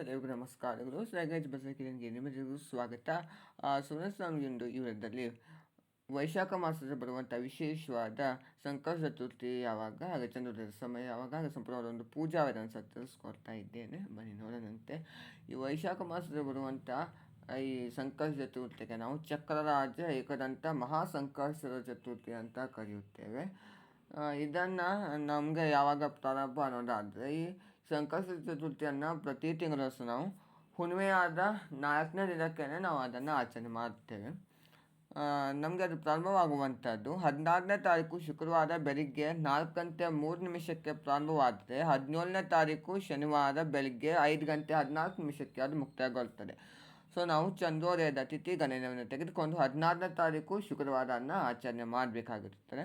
ಎಲ್ಲರಿಗೂ ನಮಸ್ಕಾರಗಳು. ಸೈಗೇಜ್ ಬಸಕಿಗೆ ನಿಮಗೆಲ್ಲರಿಗೂ ಸ್ವಾಗತ. ಸುವರ್ಣಸ್ವಾಮಿಯೊಂದು ಇವರದಲ್ಲಿ ವೈಶಾಖ ಮಾಸದಲ್ಲಿ ಬರುವಂಥ ವಿಶೇಷವಾದ ಸಂಕಷ್ಟ ಚತುರ್ಥಿ ಯಾವಾಗ, ಹಾಗೆ ಚಂದ್ರೋದಯದ ಸಮಯ ಯಾವಾಗ, ಹಾಗೆ ಸಂಪೂರ್ಣವಾದ ಒಂದು ಪೂಜಾ ವಿಧಾನ ಸಹ ತಿಳಿಸ್ಕೊಡ್ತಾ ಇದ್ದೇನೆ. ಬನ್ನಿ ನೋಡೋಣಂತೆ. ಈ ವೈಶಾಖ ಮಾಸದಲ್ಲಿ ಬರುವಂಥ ಈ ಸಂಕಷ್ಟ ಚತುರ್ಥಿಗೆ ನಾವು ಚಕ್ರರಾಜ ಏಕದಂತ ಮಹಾಸಂಕಷ್ಟದ ಚತುರ್ಥಿ ಅಂತ ಕರೆಯುತ್ತೇವೆ. ಇದನ್ನು ನಮಗೆ ಯಾವಾಗ ಪ್ರಾರಂಭ ಅನ್ನೋದಾದರೆ, ಈ ಸಂಕಷ್ಟ ಚತುರ್ಥಿಯನ್ನು ಪ್ರತಿ ತಿಂಗಳು ಸಹ ನಾವು ಹುಣ್ಣಿಮೆಯಾದ 4ನೇ ದಿನಕ್ಕೆ ನಾವು ಅದನ್ನು ಆಚರಣೆ ಮಾಡ್ತೇವೆ. ನಮಗೆ ಅದು ಪ್ರಾರಂಭವಾಗುವಂಥದ್ದು 16ನೇ ತಾರೀಕು ಶುಕ್ರವಾರ ಬೆಳಿಗ್ಗೆ 4:03 ಪ್ರಾರಂಭವಾದರೆ 17ನೇ ತಾರೀಕು ಶನಿವಾರ ಬೆಳಿಗ್ಗೆ 5:14 ಅದು ಮುಕ್ತಾಯಗೊಳ್ಳುತ್ತದೆ. ಸೊ ನಾವು ಚಂದ್ರೋದಯದ ತಿಥಿ ಗಣನೆಯನ್ನು ತೆಗೆದುಕೊಂಡು 16ನೇ ತಾರೀಕು ಶುಕ್ರವಾರನ ಆಚರಣೆ ಮಾಡಬೇಕಾಗಿರುತ್ತದೆ.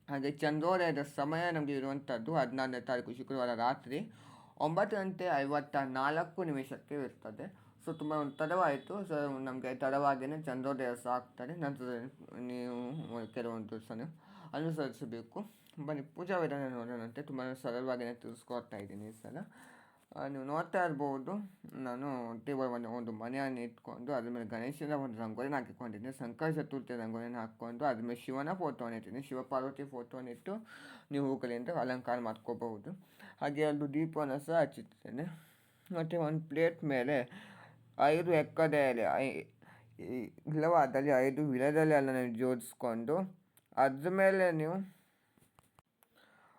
ಹಾಗೆ ಚಂದ್ರೋದಯದ ಸಮಯ ನಮಗೆ ಇರುವಂಥದ್ದು 16ನೇ ತಾರೀಕು ಶುಕ್ರವಾರ ರಾತ್ರಿ 9:54 ಇರ್ತದೆ. ಸೊ ತುಂಬ ಒಂದು ತಡವಾಯಿತು. ಸೊ ನಮಗೆ ತಡವಾಗಿಯೇ ಚಂದ್ರೋದಯ ಸಹ ಆಗ್ತದೆ. ನಂತರ ನೀವು ಕೆಲವೊಂದು ಸಹ ಅನುಸರಿಸಬೇಕು. ಬನ್ನಿ ಪೂಜಾ ವಿಧಾನ ನೋಡೋಣಂತೆ. ತುಂಬ ಸರಳವಾಗಿಯೇ ತಿಳಿಸ್ಕೊಡ್ತಾ ಇದ್ದೀನಿ ಈ ಸಲ. ನೀವು ನೋಡ್ತಾ ಇರ್ಬೋದು, ನಾನು ಟೇಬಲ್ ಒಂದು ಮನೆಯನ್ನು ಇಟ್ಕೊಂಡು ಅದ್ರ ಮೇಲೆ ಗಣೇಶನ ಒಂದು ರಂಗೋಲಿನ ಹಾಕಿಕೊಂಡಿದ್ದೀನಿ. ಸಂಕಷ್ಟ ಚತುರ್ಥಿ ರಂಗೋಲಿನ ಹಾಕ್ಕೊಂಡು ಅದ್ರ ಮೇಲೆ ಶಿವನ ಫೋಟೋವನ್ನು ಇಟ್ಟಿದ್ದೀನಿ. ಶಿವಪಾರ್ವತಿ ಫೋಟೋವನ್ನು ಇಟ್ಟು ನೀವು ಹೂಗಳಿಂದ ಅಲಂಕಾರ ಮಾಡ್ಕೋಬಹುದು. ಹಾಗೆ ಒಂದು ದೀಪವನ್ನು ಸಹ ಹಚ್ಚಿದ್ದೇನೆ. ಮತ್ತು ಒಂದು ಪ್ಲೇಟ್ ಮೇಲೆ 5 ಎಕ್ಕದ ಎಲೆ, ಇಲ್ಲವಾದಲ್ಲಿ 5 ವಿಳೆದೆಲೆಯನ್ನು ಜೋಡಿಸ್ಕೊಂಡು ಅದ್ರ ಮೇಲೆ ನೀವು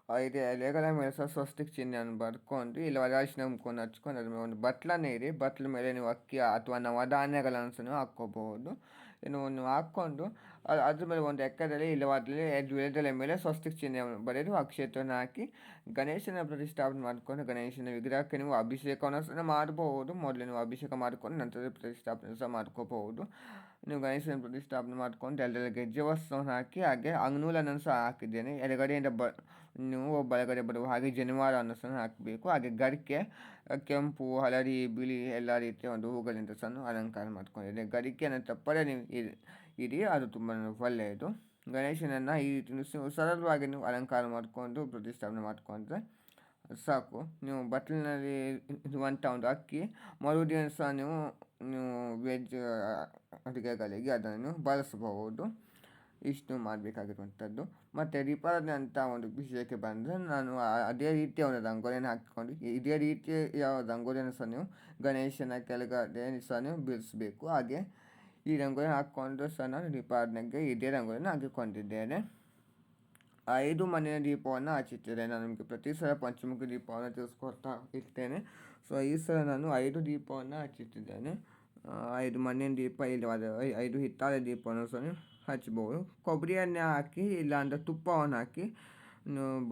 5 ಎಲೆಗಳ ಮೇಲೆ ಸಹ ಸ್ವಸ್ತಿಕ್ ಚಿಹ್ನೆಯನ್ನು ಬರ್ಕೊಂಡು, ಇಲ್ಲವಾದ ಅರಿಶಿನ ಕುಂಕುಮವನ್ನು ಹಚ್ಕೊಂಡು ಅದ್ರ ಮೇಲೆ ಒಂದು ಬಟ್ಲನ್ನು ಇರಿ. ಬಟ್ಲ ಮೇಲೆ ನೀವು ಅಕ್ಕಿ ಅಥವಾ ನವಧಾನ್ಯಗಳನ್ನು ಸಹ ನೀವು ಹಾಕ್ಕೋಬಹುದು. ನೀವು ಹಾಕ್ಕೊಂಡು ಅದ್ರ ಮೇಲೆ ಒಂದು ಎಕ್ಕದಲ್ಲಿ ಇಲ್ಲವಾದಲ್ಲಿ 5 ವಿಳೆದೆಲೆ ಮೇಲೆ ಸ್ವಸ್ತಿಕ್ ಚಿಹ್ನೆಯನ್ನು ಬರೆದು ಅಕ್ಷತೆಯನ್ನು ಹಾಕಿ ಗಣೇಶನ ಪ್ರತಿಷ್ಠಾಪನೆ ಮಾಡಿಕೊಂಡು ಗಣೇಶನ ವಿಗ್ರಹಕ್ಕೆ ನೀವು ಅಭಿಷೇಕವನ್ನು ಸಹ ಮಾಡಬಹುದು. ಮೊದಲು ನೀವು ಅಭಿಷೇಕ ಮಾಡಿಕೊಂಡು ನಂತರ ಪ್ರತಿಷ್ಠಾಪನೆ ಸಹ ಮಾಡ್ಕೋಬಹುದು. ನೀವು ಗಣೇಶನ ಪ್ರತಿಷ್ಠಾಪನೆ ಮಾಡಿಕೊಂಡು ಎಲ್ಲೆಲ್ಲ ಗೆಜ್ಜೆ ವಸ್ತ್ರವನ್ನು ಹಾಕಿ ಹಾಗೆ ಅಂಗನೂಲನ್ನು ಸಹ ಹಾಕಿದ್ದೇನೆ. ಎಡಗಡೆಯಿಂದ ನೀವು ಬಲಗಡೆ ಬರುವ ಹಾಗೆ ಜನಿವಾರವನ್ನು ಸಹ ಹಾಕಬೇಕು. ಹಾಗೆ ಗರಿಕೆ ಕೆಂಪು, ಹಳದಿ, ಬಿಳಿ ಎಲ್ಲ ರೀತಿಯ ಒಂದು ಹೂಗಳಿಂದ ಸಹ ಅಲಂಕಾರ ಮಾಡ್ಕೊಂಡಿದೆ. ಗರಿಕೆಯನ್ನು ತಪ್ಪದೆ ನೀವು ಇಡಿ, ಅದು ತುಂಬ ಒಳ್ಳೆಯದು. ಗಣೇಶನನ್ನು ಈ ರೀತಿ ಸರಳವಾಗಿ ನೀವು ಅಲಂಕಾರ ಮಾಡಿಕೊಂಡು ಪ್ರತಿಷ್ಠಾಪನೆ ಮಾಡಿಕೊಂಡ್ರೆ ಸಾಕು. ನೀವು ಬಟ್ಲಿನಲ್ಲಿ ಇರುವಂಥ ಒಂದು ಅಕ್ಕಿ ಮರುದಿನ ಸಹ ನೀವು ವೆಜ್ ಅಡುಗೆಗಳಿಗೆ ಅದನ್ನು ಬಳಸಬಹುದು. ಇಷ್ಟು ಮಾಡಬೇಕಾಗಿರುವಂಥದ್ದು. ಮತ್ತು ದೀಪಾರಾಧನೆ ಅಂತ ಒಂದು ವಿಷಯಕ್ಕೆ ಬಂದರೆ, ನಾನು ಅದೇ ರೀತಿಯ ಒಂದು ರಂಗೋಲಿಯನ್ನು ಹಾಕಿಕೊಂಡು ಇದೇ ರೀತಿಯ ರಂಗೋಲಿಯನ್ನು ಸಹ ನೀವು ಗಣೇಶನ ಕೆಳಗಡೆ ಸಹ ನೀವು ಬಿಡಿಸಬೇಕು. ಹಾಗೆ ಈ ರಂಗೋಲಿ ಹಾಕ್ಕೊಂಡು ಸಹ ನಾನು ದೀಪಾರಾಧನೆಗೆ ಇದೇ ರಂಗೋಲಿಯನ್ನು ಹಾಕಿಕೊಂಡಿದ್ದೇನೆ. 5 ಮನೆಯ ದೀಪವನ್ನು ಹಚ್ಚುತ್ತೇನೆ. ನಾನು ನಿಮಗೆ ಪ್ರತಿ ಸಲ ಪಂಚಮುಖಿ ದೀಪವನ್ನು ತಿಳಿಸ್ಕೊಡ್ತಾ ಇರ್ತೇನೆ. ಸೊ ಈ ಸಲ ನಾನು 5 ದೀಪವನ್ನು ಹಚ್ಚುತ್ತಿದ್ದೇನೆ. 5 ಮಣ್ಣಿನ ದೀಪ, ಇಲ್ಲವಾದ 5 ಹಿತ್ತಾಳೆ ದೀಪವನ್ನು ಸಹ ಹಚ್ಬೋದು. ಕೊಬ್ಬರಿ ಎಣ್ಣೆ ಹಾಕಿ, ಇಲ್ಲಾಂದರೆ ತುಪ್ಪವನ್ನು ಹಾಕಿ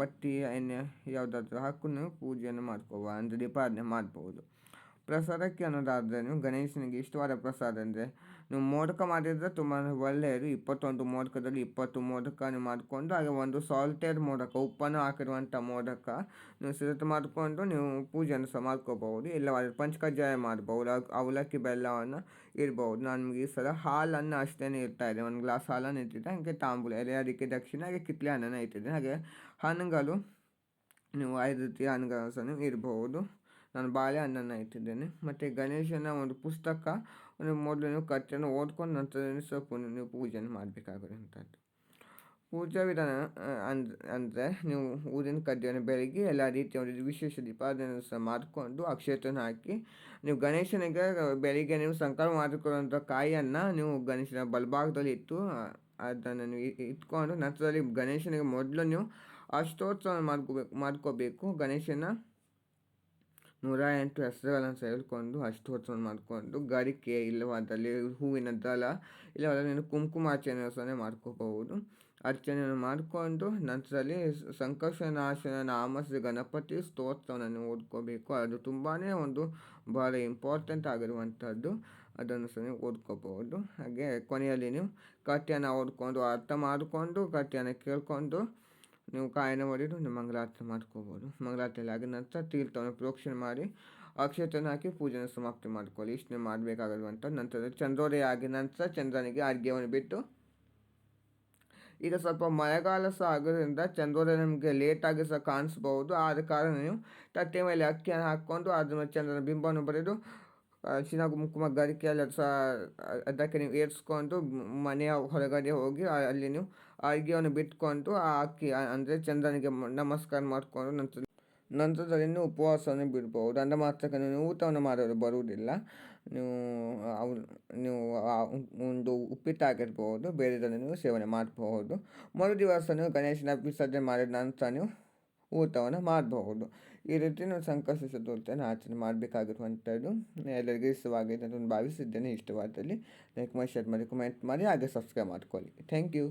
ಬತ್ತಿ ಎಣ್ಣೆ ಯಾವುದಾದ್ರೂ ಹಾಕಿ ನೀವು ಪೂಜೆಯನ್ನು ಮಾಡ್ಕೋಬೋದು, ಅಂದರೆ ದೀಪಾರಾಧನೆ ಮಾಡ್ಬೋದು. ಪ್ರಸಾದಕ್ಕೆ ಅನ್ನೋದಾದರೆ, ನೀವು ಗಣೇಶನಿಗೆ ಇಷ್ಟವಾದ ಪ್ರಸಾದ ಅಂದರೆ ನೀವು ಮೋದಕ ಮಾಡಿದರೆ ತುಂಬ ಒಳ್ಳೆಯದು. 21 ಮೋದಕದಲ್ಲಿ 20 ಮೋದಕ ನೀವು ಮಾಡಿಕೊಂಡು, ಹಾಗೆ ಒಂದು ಸಾಲ್ಟೆಡ್ ಮೋದಕ, ಉಪ್ಪನ್ನು ಹಾಕಿರುವಂಥ ಮೋದಕ ನೀವು ಸಿದ್ಧತೆ ಮಾಡಿಕೊಂಡು ನೀವು ಪೂಜೆಯನ್ನು ಸಹ ಮಾಡ್ಕೋಬಹುದು. ಇಲ್ಲವಾದರೆ ಪಂಚಕಜ್ಜಾಯ ಮಾಡ್ಬೋದು, ಅವಲಕ್ಕಿ ಬೆಲ್ಲವನ್ನು ಇಡ್ಬೋದು. ನಾನು ನಿಮಗೆ ಈ ಸಲ ಹಾಲನ್ನು ಅಷ್ಟೇ ಇರ್ತಾ ಇದೆ. 1 ಗ್ಲಾಸ್ ಹಾಲನ್ನು ಇಟ್ಟಿದ್ದೆ. ಹಾಗೆ ತಾಂಬೂಲ ಎಲೆ, ಅದಕ್ಕೆ ದಕ್ಷಿಣ, ಹಾಗೆ ಕಿತ್ತಳೆ ಹಣ್ಣನ್ನು ಇಟ್ಟಿದ್ದೆ. ಹಾಗೆ ಹಣ್ಣುಗಳು ನೀವು 5 ರೀತಿಯ ಹಣ್ಣುಗಳನ್ನು ಸಹ ನೀವು ಇರಬಹುದು. ನಾನು ಬಾಳೆಹಣ್ಣನ್ನು ಇಟ್ಟಿದ್ದೇನೆ. ಮತ್ತು ಗಣೇಶನ ಒಂದು ಪುಸ್ತಕ ಮೊದಲು ನೀವು ಕಥೆಯನ್ನು ಓದ್ಕೊಂಡು ನಂತರ ಸ್ವಲ್ಪ ನೀವು ಪೂಜೆಯನ್ನು ಮಾಡಬೇಕಾಗಿರುವಂಥದ್ದು. ಪೂಜಾ ವಿಧಾನ ಅಂದರೆ ನೀವು ಊದಿನ ಕಡ್ಡಿಯನ್ನು ಬೆಳಗ್ಗೆ ಎಲ್ಲ ರೀತಿಯ ಒಂದು ವಿಶೇಷ ದೀಪಾರಾಧನೆ ಸಹ ಮಾಡಿಕೊಂಡು ಅಕ್ಷತೆಯನ್ನು ಹಾಕಿ, ನೀವು ಗಣೇಶನಿಗೆ ಬೆಳಿಗ್ಗೆ ನೀವು ಸಂಕಲ್ಪ ಮಾಡಿಕೊಳ್ಳುವಂಥ ಕಾಯಿಯನ್ನು ನೀವು ಗಣೇಶನ ಬಲಭಾಗದಲ್ಲಿ ಇಟ್ಟು ಅದನ್ನು ನೀವು ಇಟ್ಕೊಂಡು ನಂತರದಲ್ಲಿ ಗಣೇಶನಿಗೆ ಮೊದಲು ನೀವು ಅಷ್ಟೋತ್ಸವ ಮಾಡ್ಕೋಬೇಕು. ಗಣೇಶನ 108 ಹೆಸರುಗಳನ್ನು ಸೇರಿಕೊಂಡು ಅಷ್ಟೋತ್ಸವ ಮಾಡಿಕೊಂಡು ಗರಿಕೆ, ಇಲ್ಲವಾದಲ್ಲಿ ಹೂವಿನ ದಳ, ಇಲ್ಲವಾದಲ್ಲಿ ಕುಂಕುಮಾರ್ಚನೆ ಸಹ ಮಾಡ್ಕೋಬಹುದು. ಅರ್ಚನೆಯನ್ನು ಮಾಡಿಕೊಂಡು ನಂತರದಲ್ಲಿ ಸಂಕಷ್ಟನಾಶನ ನಾಮಶ್ರೀ ಗಣಪತಿ ಸ್ತೋತ್ರವನ್ನು ಓದ್ಕೋಬೇಕು. ಅದು ತುಂಬಾ ಒಂದು ಭಾಳ ಇಂಪಾರ್ಟೆಂಟ್ ಆಗಿರುವಂಥದ್ದು. ಅದನ್ನು ಸಹ ನೀವು ಓದ್ಕೋಬಹುದು. ಹಾಗೆ ಕೊನೆಯಲ್ಲಿ ನೀವು ಕಥೆಯನ್ನು ಓದ್ಕೊಂಡು ಅರ್ಥ ಮಾಡಿಕೊಂಡು ಕಥೆಯನ್ನು ಕೇಳಿಕೊಂಡು ನೀವು ಕಾಯಿನ ಹೊಡೆದು ನೀವು ಮಂಗಳಾರತಿ ಮಾಡ್ಕೋಬೋದು. ಮಂಗಳಾರತಿಯಲ್ಲಿ ಆಗಿದ ನಂತರ ತೀರ್ಥವನ್ನು ಪ್ರೋಕ್ಷಣೆ ಮಾಡಿ ಅಕ್ಷತೆಯನ್ನು ಹಾಕಿ ಪೂಜೆನ ಸಮಾಪ್ತಿ ಮಾಡ್ಕೊಳ್ಳಿ. ಇಷ್ಟನ್ನೇ ಮಾಡಬೇಕಾಗಿರುವಂಥ. ನಂತರ ಚಂದ್ರೋದಯ ಆಗಿದ ನಂತರ ಚಂದ್ರನಿಗೆ ಅರ್ಘ್ಯವನ್ನು ಬಿಟ್ಟು ಈಗ ಸ್ವಲ್ಪ ಮಳೆಗಾಲ ಸಹ ಆಗೋದ್ರಿಂದ ಚಂದ್ರೋದಯ ನಿಮಗೆ ಲೇಟಾಗಿ ಸಹ ಕಾಣಿಸ್ಬೋದು. ಆದ ಕಾರಣ ನೀವು ತಟ್ಟೆ ಮೇಲೆ ಅಕ್ಕಿಯನ್ನು ಹಾಕ್ಕೊಂಡು ಅದ್ರ ಮೇಲೆ ಚಂದ್ರನ ಬಿಂಬವನ್ನು ಬರೆದು ಅರಿಶಿನ ಕುಂಕುಮ ಗರಿಕೆಲ್ಲ ಸಹ ಅದಕ್ಕೆ ನೀವು ಏರಿಸ್ಕೊಂಡು ಮನೆಯ ಹೊರಗಡೆ ಹೋಗಿ ಅಲ್ಲಿ ನೀವು ಅರ್ಘ್ಯವನ್ನು ಬಿಟ್ಕೊಂಡು ಆ ಅಕ್ಕಿ ಅಂದರೆ ಚಂದ್ರನಿಗೆ ನಮಸ್ಕಾರ ಮಾಡಿಕೊಂಡು ನಂತರದಲ್ಲಿ ನೀವು ಉಪವಾಸವನ್ನು ಬಿಡ್ಬೋದು. ಅಂದ ಮಾತ್ರಕ್ಕೆ ನೀವು ಊಟವನ್ನು ಮಾಡೋದು ಬರುವುದಿಲ್ಲ. ನೀವು ಅವು ನೀವು ಒಂದು ಉಪ್ಪಿಟ್ಟಾಗಿರ್ಬೋದು ಬೇರೆದನ್ನು ನೀವು ಸೇವನೆ ಮಾಡಬಹುದು. ಮರುದಿವಸ ನೀವು ಗಣೇಶನ ವಿಸರ್ಜನೆ ಮಾಡಿದ ನಂತರ ನೀವು ಊಟವನ್ನು ಮಾಡಬಹುದು. ಈ ರೀತಿ ನಾವು ಸಂಕಷ್ಟ ಚತುರ್ಥಿಯನ್ನು ಆಚರಣೆ ಮಾಡಬೇಕಾಗಿರುವಂಥದ್ದು. ಎಲ್ಲರಿಗೂ ಇಷ್ಟವಾಗಿದೆ ಅಂತ ಭಾವಿಸಿದ್ದೇನೆ. ಇಷ್ಟವಾದಲ್ಲಿ ಲೈಕ್ ಮಾಡಿ, ಶೇರ್ ಮಾಡಿ, ಕಮೆಂಟ್ ಮಾಡಿ, ಹಾಗೆ ಸಬ್ಸ್ಕ್ರೈಬ್ ಮಾಡ್ಕೊಳ್ಳಿ. Thank you.